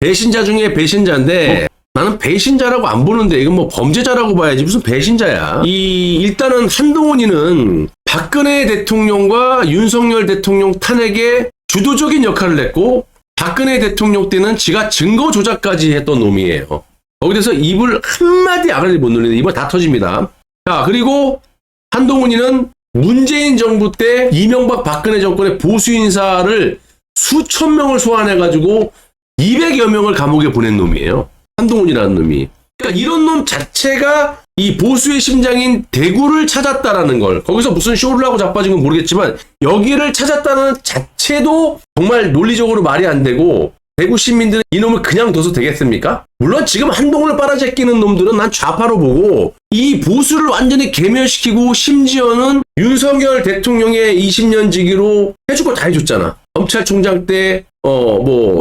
배신자 중에 배신자인데 나는 배신자라고 안 보는데 이건 뭐 범죄자라고 봐야지 무슨 배신자야. 일단은 한동훈이는 박근혜 대통령과 윤석열 대통령 탄핵에 주도적인 역할을 했고 박근혜 대통령 때는 지가 증거 조작까지 했던 놈이에요. 거기서 입을 한마디 아가리 못 놀리는데 입을 다 터집니다. 자, 그리고 한동훈이는 문재인 정부 때 이명박 박근혜 정권의 보수 인사를 수천 명을 소환해가지고 200여 명을 감옥에 보낸 놈이에요. 한동훈이라는 놈이. 그러니까 이런 놈 자체가 이 보수의 심장인 대구를 찾았다라는 걸, 거기서 무슨 쇼를 하고 자빠진 건 모르겠지만 여기를 찾았다는 자체도 정말 논리적으로 말이 안 되고, 대구 시민들은 이놈을 그냥 둬서 되겠습니까? 물론 지금 한동훈을 빨아제끼는 놈들은 난 좌파로 보고 이 보수를 완전히 괴멸시키고 심지어는 윤석열 대통령의 20년 직위로 해줄 거 다 해줬잖아. 검찰총장 때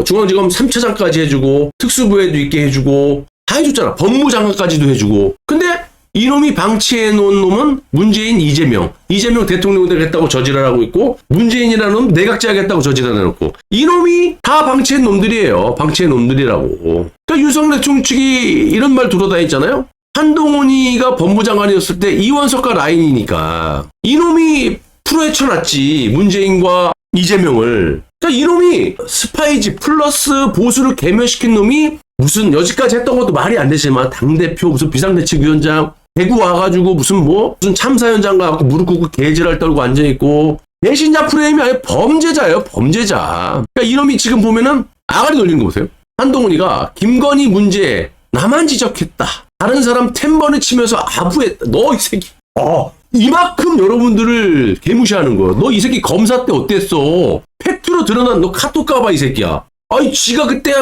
중앙지검 3차장까지 해주고 특수부에도 있게 해주고 다 해줬잖아. 법무장관까지도 해주고. 근데 이놈이 방치해놓은 놈은 문재인, 이재명 대통령 되겠다고 저지랄하고 있고, 문재인이라는 놈 내각제하겠다고 저지랄해놓고, 이놈이 다 방치한 놈들이에요. 방치한 놈들이라고. 그러니까 윤석열 대통령 측이 이런 말 들어다녔잖아요. 한동훈이가 법무장관이었을 때 이원석과 라인이니까 이놈이 풀어헤쳐놨지, 문재인과 이재명을. 그러니까 이놈이 스파이지 플러스 보수를 괴멸시킨 놈이 무슨 여지까지 했던 것도 말이 안 되지만 당대표 무슨 비상대책위원장 대구 와가지고 무슨 참사 현장 가갖고 무릎 꿇고 개지랄 떨고 앉아있고, 배신자 프레임이 아니라 범죄자예요. 범죄자. 그러니까 이놈이 지금 보면은 아가리 돌리는 거 보세요. 한동훈이가 김건희 문제 나만 지적했다, 다른 사람 템번을 치면서 아부했다. 너 이 새끼 이만큼 여러분들을 개무시하는 거야. 너 이 새끼 검사 때 어땠어? 팩트로 드러난 너 카톡 가봐 이 새끼야. 아니 지가 그때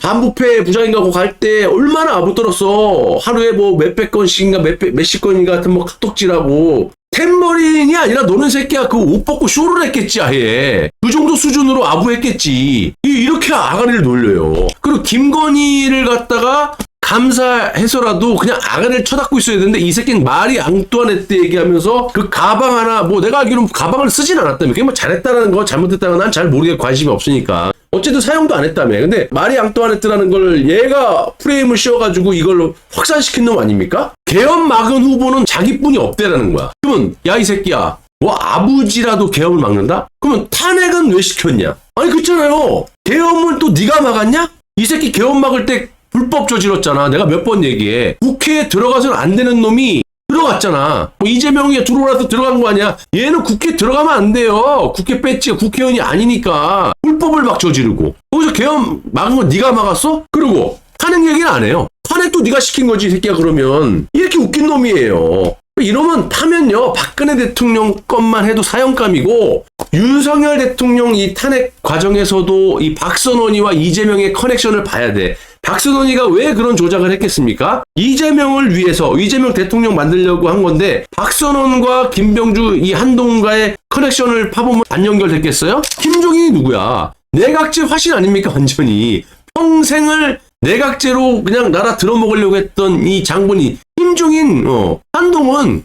반부패 부장인가고 갈 때 얼마나 아부 떨었어. 하루에 몇백 건씩인가 몇십 건인가 같은 카톡질하고. 템버린이 아니라 너는 새끼야 그 옷 벗고 쇼를 했겠지. 아예 그 정도 수준으로 아부했겠지. 이렇게 아가리를 놀려요. 그리고 김건희를 갖다가 감사해서라도 그냥 아가리를 쳐닫고 있어야 되는데 이 새끼는 말이 앙뚜아네트 얘기하면서 그 가방 하나, 내가 알기로는 가방을 쓰진 않았다며. 그게 잘했다는 거 잘못했다는 건 난 잘 모르겠고 관심이 없으니까. 어쨌든 사용도 안 했다며. 근데 마리 앙뚜아네트라는 걸 얘가 프레임을 씌워가지고 이걸로 확산시킨 놈 아닙니까? 계엄 막은 후보는 자기뿐이 없대라는 거야. 그러면 야 이 새끼야, 아부지라도 계엄을 막는다? 그러면 탄핵은 왜 시켰냐? 아니 그렇잖아요. 계엄을 또 네가 막았냐? 이 새끼 계엄 막을 때 불법 저질렀잖아. 내가 몇 번 얘기해. 국회에 들어가서는 안 되는 놈이 들어갔잖아. 이재명이 들어와서 들어간 거 아니야. 얘는 국회에 들어가면 안 돼요. 국회 배지가 국회의원이 아니니까 불법을 막 저지르고. 거기서 계엄 막은 거 네가 막았어? 그리고 탄핵 얘기는 안 해요. 탄핵도 네가 시킨 거지 이 새끼야. 그러면 이렇게 웃긴 놈이에요. 이러면 타면요, 박근혜 대통령 것만 해도 사형감이고, 윤석열 대통령 이 탄핵 과정에서도 이 박선원이와 이재명의 커넥션을 봐야 돼. 박선원이가 왜 그런 조작을 했겠습니까? 이재명을 위해서, 이재명 대통령 만들려고 한 건데, 박선원과 김병주 이 한동훈과의 커넥션을 파보면 안 연결됐겠어요? 김종인이 누구야? 내각제 화신 아닙니까? 완전히 평생을 내각제로 그냥 나라 들어먹으려고 했던 이 장본이 김종인, 한동훈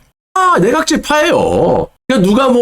내각제 파예요. 그러니까 누가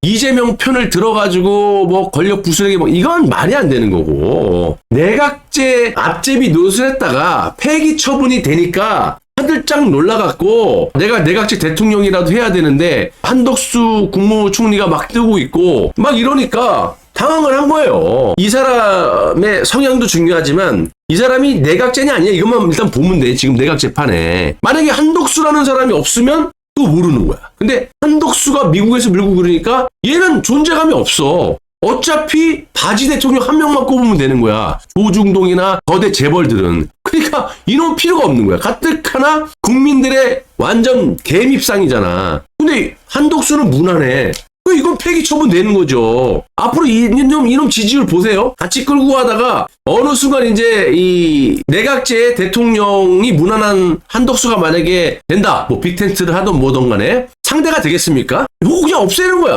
이재명 편을 들어가지고 권력 부수려게 이건 말이 안 되는 거고, 내각제 앞제비 노릇했다가 폐기 처분이 되니까 하들짝 놀라갖고 내가 내각제 대통령이라도 해야 되는데 한덕수 국무총리가 막 뜨고 있고 막 이러니까 당황을 한 거예요. 이 사람의 성향도 중요하지만 이 사람이 내각제냐 아니냐 이것만 일단 보면 돼. 지금 내각제판에 만약에 한덕수라는 사람이 없으면 또 모르는 거야. 근데 한덕수가 미국에서 밀고 그러니까 얘는 존재감이 없어. 어차피 바지 대통령 한 명만 꼽으면 되는 거야. 조중동이나 거대 재벌들은. 그러니까 이런 필요가 없는 거야. 가뜩하나 국민들의 완전 개밉상이잖아. 근데 한덕수는 무난해. 이건 폐기 처분 되는 거죠. 앞으로 이놈 지지율 보세요. 같이 끌고 가다가 어느 순간 이제 이 내각제 대통령이 무난한 한덕수가 만약에 된다. 빅텐트를 하던 뭐든 간에 상대가 되겠습니까? 이거 그냥 없애는 거야.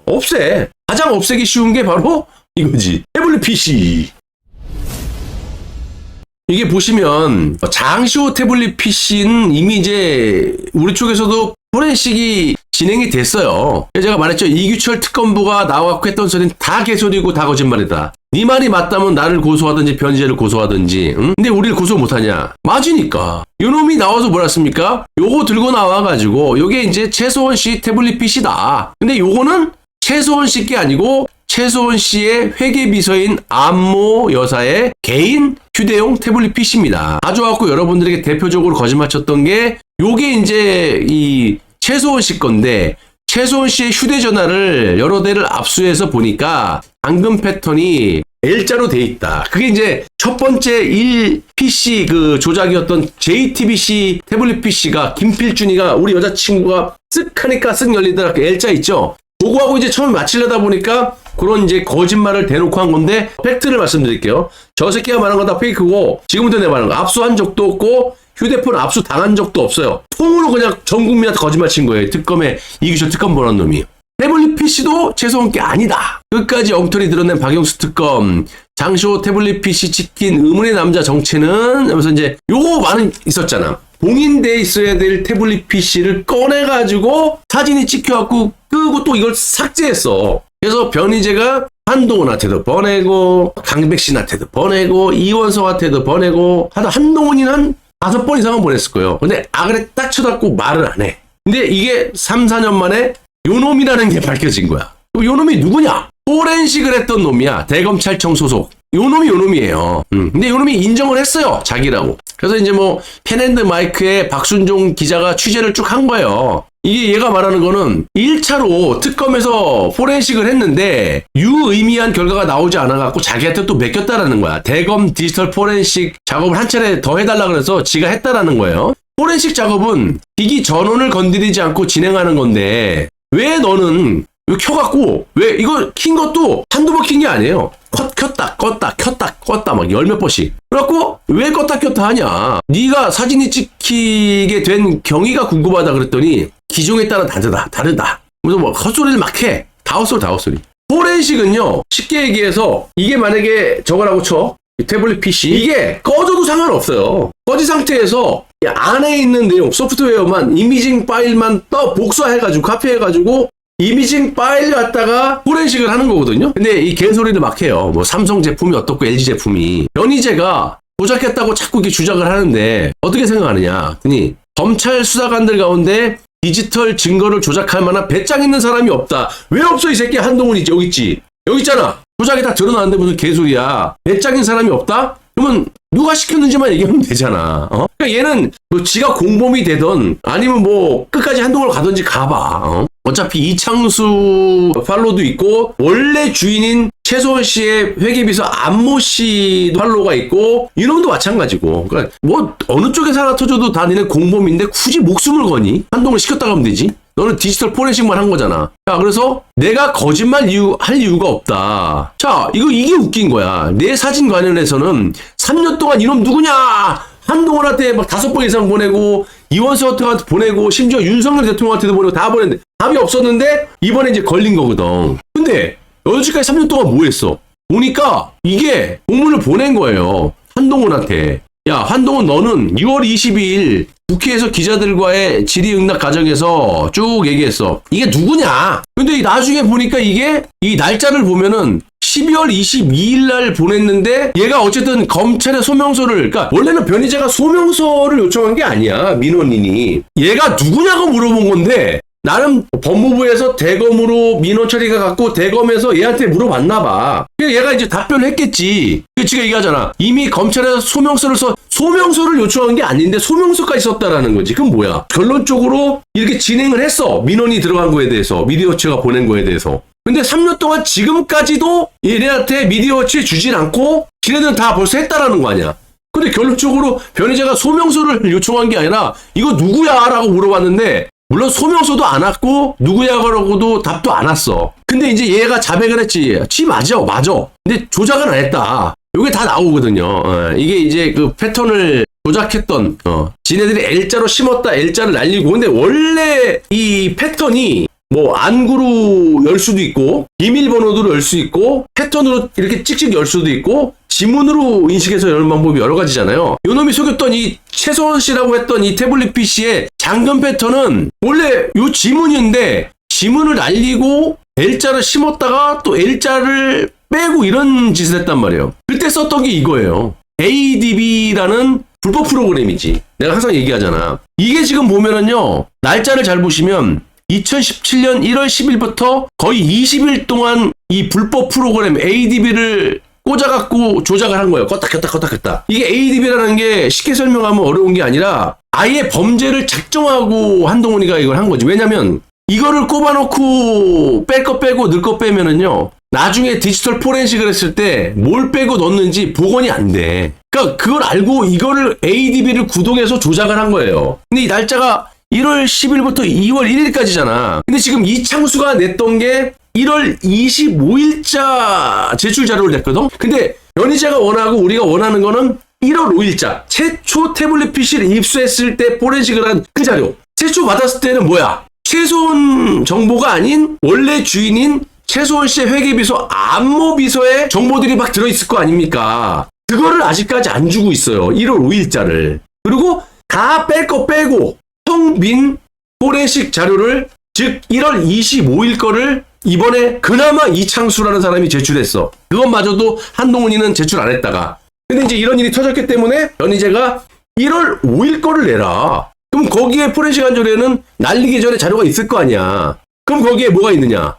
없애. 가장 없애기 쉬운 게 바로 이거지. 태블릿 PC. 이게 보시면 장시호 태블릿 PC는 이미 이제 우리 쪽에서도 포렌식이 진행이 됐어요. 제가 말했죠. 이규철 특검부가 나와갖고 했던 소리는 다 개소리고 다 거짓말이다. 네 말이 맞다면 나를 고소하든지 변희재를 고소하든지. 응? 근데 우리를 고소 못하냐? 맞으니까. 요놈이 나와서 뭐라 했습니까? 요거 들고 나와가지고 요게 이제 최소원 씨 태블릿 PC다. 근데 요거는 최소원 씨 게 아니고 최소원 씨의 회계비서인 안모 여사의 개인 휴대용 태블릿 PC입니다. 가져와갖고 여러분들에게 대표적으로 거짓말 쳤던 게 요게 이제 이 최소원 씨 건데 최소원 씨의 휴대전화를 여러 대를 압수해서 보니까 당근 패턴이 L자로 돼 있다. 그게 이제 첫 번째 1 PC 그 조작이었던 JTBC 태블릿 PC가 김필준이가 우리 여자친구가 쓱 하니까 쓱 열리더라. 그 L자 있죠? 그거하고 이제 처음에 맞추려다 보니까 그런 이제 거짓말을 대놓고 한 건데 팩트를 말씀드릴게요. 저 새끼가 말한 건 다 페이크고 지금부터 내가 말한 거 압수한 적도 없고 휴대폰 압수 당한 적도 없어요. 통으로 그냥 전 국민한테 거짓말 친 거예요. 특검에 이규철 특검 보란 놈이. 태블릿 PC도 최소한 게 아니다. 끝까지 엉터리 드러낸 박영수 특검. 장시호 태블릿 PC 찍힌 의문의 남자 정체는 하면서 이제 요거 많은 있었잖아. 봉인돼 있어야 될 태블릿 PC를 꺼내가지고 사진이 찍혀갖고 끄고 또 이걸 삭제했어. 그래서 변희재가 한동훈한테도 보내고 강백신한테도 보내고 이원석한테도 보내고 하다 한동훈이는 5번 이상은 보냈을 거예요. 근데 아그래 딱 쳐닫고 말을 안 해. 근데 이게 3, 4년 만에 요놈이라는 게 밝혀진 거야. 요놈이 누구냐? 포렌식을 했던 놈이야. 대검찰청 소속. 요놈이에요. 근데 요놈이 인정을 했어요. 자기라고. 그래서 이제 뭐 펜앤드 마이크에 박순종 기자가 취재를 쭉 한 거예요. 이게 얘가 말하는 거는 1차로 특검에서 포렌식을 했는데 유의미한 결과가 나오지 않아갖고 자기한테 또 맡겼다라는 거야. 대검 디지털 포렌식 작업을 한 차례 더 해달라 그래서 지가 했다라는 거예요. 포렌식 작업은 기기 전원을 건드리지 않고 진행하는 건데 왜 너는 이거 켜갖고 왜 이거 킨 것도 한두 번 킨 게 아니에요. 켰다 껐다 켰다 껐다 막 10몇 번씩. 그래갖고 왜 껐다 켰다 하냐. 네가 사진이 찍히게 된 경위가 궁금하다 그랬더니 기종에 따라 다르다. 그래서 뭐 헛소리를 막 해. 다 헛소리. 포렌식은요. 쉽게 얘기해서 이게 만약에 저거라고 쳐. 태블릿 PC 이게 꺼져도 상관없어요. 꺼진 상태에서 안에 있는 내용 소프트웨어만 이미징 파일만 복사해가지고 카피해가지고 이미징 파일 갖다가 포렌식을 하는 거거든요. 근데 이 개소리를 막 해요. 뭐 삼성 제품이 어떻고 LG 제품이. 변희재가 조작했다고 자꾸 이렇게 주장을 하는데 어떻게 생각하느냐. 그니 검찰 수사관들 가운데 디지털 증거를 조작할 만한 배짱 있는 사람이 없다. 왜 없어 이 새끼. 한동훈이 여기 있지. 여기 있잖아. 조작이 다 드러나는데 무슨 개소리야. 배짱인 사람이 없다? 그러면 누가 시켰는지만 얘기하면 되잖아. 그러니까 얘는 뭐 지가 공범이 되던 아니면 뭐 끝까지 한동훈을 가든지 가봐. 어차피 이창수 팔로도 있고 원래 주인인 최소원 씨의 회계비서 안모 씨 팔로가 있고 이놈도 마찬가지고. 그러니까 뭐 어느 쪽에 하나 터져도 다 니네 공범인데 굳이 목숨을 거니? 한동훈을 시켰다 가면 되지. 너는 디지털 포렌식만 한 거잖아. 자, 그래서 내가 거짓말 할 이유가 없다. 자, 이게 웃긴 거야. 내 사진 관련해서는 3년 동안 이놈 누구냐? 한동훈한테 막 5번 이상 보내고 이원석한테 보내고 심지어 윤석열 대통령한테도 보내고 다 보냈는데 답이 없었는데 이번에 이제 걸린 거거든. 근데 여지까지 3년 동안 뭐 했어? 보니까 이게 공문을 보낸 거예요. 한동훈한테. 야, 한동훈 너는 6월 22일 국회에서 기자들과의 질의응답 과정에서 쭉 얘기했어. 이게 누구냐? 근데 나중에 보니까 이게 이 날짜를 보면은 12월 22일 날 보냈는데 얘가 어쨌든 검찰의 소명서를 그러니까 원래는 변희재가 소명서를 요청한 게 아니야. 민원인이. 얘가 누구냐고 물어본 건데 나름 법무부에서 대검으로 민원 처리가 갔고 대검에서 얘한테 물어봤나 봐. 얘가 이제 답변을 했겠지. 지가 얘기하잖아. 이미 검찰에서 소명서를 요청한 게 아닌데 소명서까지 썼다라는 거지. 그건 뭐야? 결론적으로 이렇게 진행을 했어. 민원이 들어간 거에 대해서. 미디어워치가 보낸 거에 대해서. 근데 3년 동안 지금까지도 얘네한테 미디어워치에 주진 않고 지네들은 다 벌써 했다라는 거 아니야. 근데 결론적으로 변희재가 소명서를 요청한 게 아니라 이거 누구야? 라고 물어봤는데 물론 소명서도 안 왔고 누구야라고도 답도 안 왔어. 근데 이제 얘가 자백을 했지. 맞아. 근데 조작은 안 했다. 요게 다 나오거든요. 이게 이제 그 패턴을 조작했던 지네들이 L자로 심었다 L자를 날리고. 근데 원래 이 패턴이 뭐 안구로 열 수도 있고 비밀번호로 열 수 있고 패턴으로 이렇게 찍찍 열 수도 있고 지문으로 인식해서 여는 방법이 여러 가지잖아요. 요놈이 속였던 이 최소원 씨라고 했던 이 태블릿 PC의 잠금 패턴은 원래 요 지문인데 지문을 날리고 L자를 심었다가 또 L자를 빼고 이런 짓을 했단 말이에요. 그때 썼던 게 이거예요. ADB라는 불법 프로그램이지. 내가 항상 얘기하잖아. 이게 지금 보면은요. 날짜를 잘 보시면 2017년 1월 10일부터 거의 20일 동안 이 불법 프로그램 ADB를 꽂아갖고 조작을 한 거예요. 껐다 켰다 껐다 켰다. 이게 ADB라는 게 쉽게 설명하면 어려운 게 아니라 아예 범죄를 작정하고 한동훈이가 이걸 한 거지. 왜냐면 이거를 꼽아놓고 뺄 거 빼고 넣을 거 빼면은요. 나중에 디지털 포렌식을 했을 때 뭘 빼고 넣었는지 복원이 안 돼. 그러니까 그걸 알고 이거를 ADB를 구동해서 조작을 한 거예요. 근데 이 날짜가 1월 10일부터 2월 1일까지잖아. 근데 지금 이창수가 냈던 게 1월 25일자 제출 자료를 냈거든? 근데 연희재가 원하고 우리가 원하는 거는 1월 5일자 최초 태블릿 PC를 입수했을 때 포렌식을 한 그 자료. 최초 받았을 때는 뭐야? 최소원 정보가 아닌 원래 주인인 최소원 씨의 회계비서 안모비서의 정보들이 막 들어있을 거 아닙니까? 그거를 아직까지 안 주고 있어요. 1월 5일자를. 그리고 다 뺄 거 빼고 텅빈 포렌식 자료를 즉 1월 25일 거를 이번에 그나마 이창수라는 사람이 제출했어. 그것마저도 한동훈이는 제출 안 했다가. 근데 이제 이런 일이 터졌기 때문에 연희재가 1월 5일 거를 내라. 그럼 거기에 포렌식 한 자료에는 날리기 전에 자료가 있을 거 아니야. 그럼 거기에 뭐가 있느냐?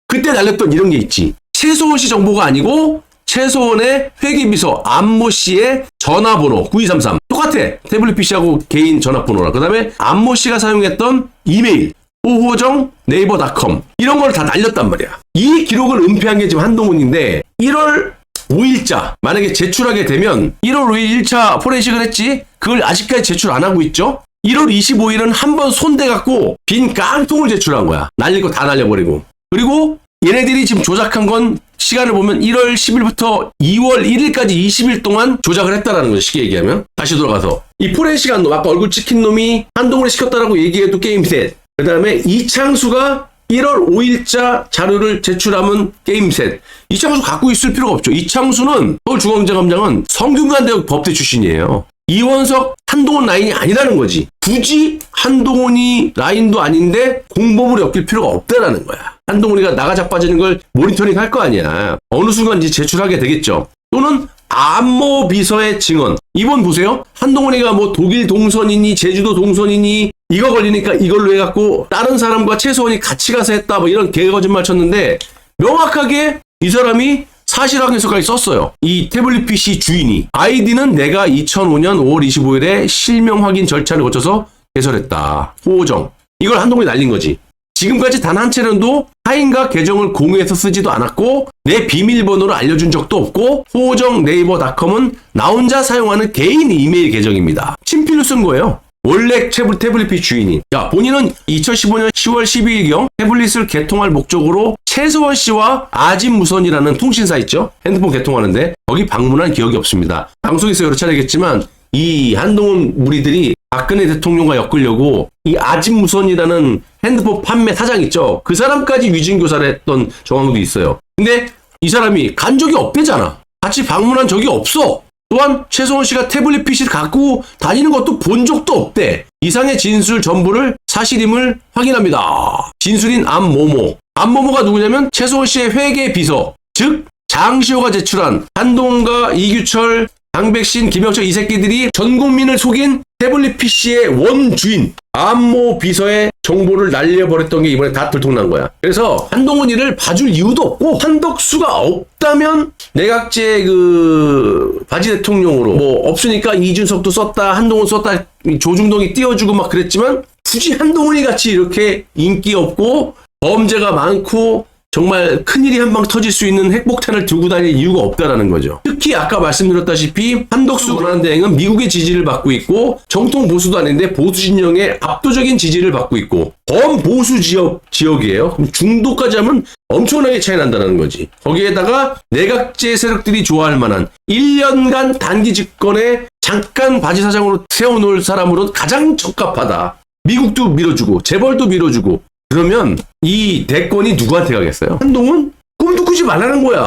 그때 날렸던 이런 게 있지. 최소원 씨 정보가 아니고 최소원의 회계비서 안모 씨의 전화번호 9233 똑같아. 태블릿 PC하고 개인 전화번호라. 그 다음에 안모 씨가 사용했던 이메일 오호정 네이버닷컴 이런 걸 다 날렸단 말이야. 이 기록을 은폐한 게 지금 한동훈인데 1월 5일자 만약에 제출하게 되면 1월 5일 1차 포렌식을 했지. 그걸 아직까지 제출 안 하고 있죠. 1월 25일은 한 번 손대갖고 빈 깡통을 제출한 거야. 날릴 거 다 날려버리고. 그리고 얘네들이 지금 조작한 건 시간을 보면 1월 10일부터 2월 1일까지 20일 동안 조작을 했다라는 거죠. 쉽게 얘기하면. 다시 돌아가서 이 포렌식 한 놈, 아까 얼굴 찍힌 놈이 한동훈이 시켰다라고 얘기해도 게임 셋. 그 다음에 이창수가 1월 5일자 자료를 제출하면 게임 셋. 이창수 갖고 있을 필요가 없죠. 이창수는 서울중앙지검장은 성균관대학 법대 출신이에요. 이원석 한동훈 라인이 아니라는 거지. 굳이 한동훈이 라인도 아닌데 공범으로 엮일 필요가 없다라는 거야. 한동훈이가 나가 자빠지는 걸 모니터링 할 거 아니야. 어느 순간 이제 제출하게 되겠죠. 또는 안모 비서의 증언. 이번 보세요. 한동훈이가 뭐 독일 동선이니 제주도 동선이니 이거 걸리니까 이걸로 해갖고 다른 사람과 최소원이 같이 가서 했다 뭐 이런 개거짓말 쳤는데 명확하게 이 사람이 사실 확인서까지 썼어요. 이 태블릿 PC 주인이. 아이디는 내가 2005년 5월 25일에 실명 확인 절차를 거쳐서 개설했다. 호정. 이걸 한동훈이 날린 거지. 지금까지 단 한 차례도 타인과 계정을 공유해서 쓰지도 않았고 내 비밀번호를 알려준 적도 없고 호정 네이버닷컴은 나 혼자 사용하는 개인 이메일 계정입니다. 친필로 쓴 거예요. 원래 태블릿 PC 주인이. 야, 본인은 2015년 10월 12일경 태블릿을 개통할 목적으로 최소원 씨와 아진무선이라는 통신사 있죠? 핸드폰 개통하는데 거기 방문한 기억이 없습니다. 방송에서 여러 차례 얘기했지만 이 한동훈 무리들이 박근혜 대통령과 엮으려고 이 아진무선이라는 핸드폰 판매 사장 있죠? 그 사람까지 위증교사를 했던 정황도 있어요. 근데 이 사람이 간 적이 없대잖아. 같이 방문한 적이 없어. 또한 최소원 씨가 태블릿 PC를 갖고 다니는 것도 본 적도 없대. 이상의 진술 전부를 사실임을 확인합니다. 진술인 안모모. 안모모가 누구냐면 최소원 씨의 회계 비서, 즉 장시호가 제출한 한동훈과 이규철, 강백신, 김영철 이 새끼들이 전 국민을 속인 태블릿 PC의 원주인 안모 비서의 정보를 날려버렸던 게 이번에 다 들통난 거야. 그래서 한동훈이를 봐줄 이유도 없고 한덕수가 없다면 내각제 그 바지 대통령으로 뭐 없으니까 이준석도 썼다, 한동훈 썼다, 조중동이 띄워주고 막 그랬지만 굳이 한동훈이 같이 이렇게 인기 없고 범죄가 많고 정말 큰일이 한 방 터질 수 있는 핵폭탄을 들고 다닐 이유가 없다라는 거죠. 특히 아까 말씀드렸다시피 한덕수 권한대행은 미국의 지지를 받고 있고 정통 보수도 아닌데 보수 진영의 압도적인 지지를 받고 있고 범보수 지역이에요. 그럼 중도까지 하면 엄청나게 차이 난다는 거지. 거기에다가 내각제 세력들이 좋아할 만한 1년간 단기 집권에 잠깐 바지 사장으로 세워놓을 사람으로 가장 적합하다. 미국도 밀어주고 재벌도 밀어주고 그러면 이 대권이 누구한테 가겠어요? 한동훈? 꿈도 꾸지 말라는 거야.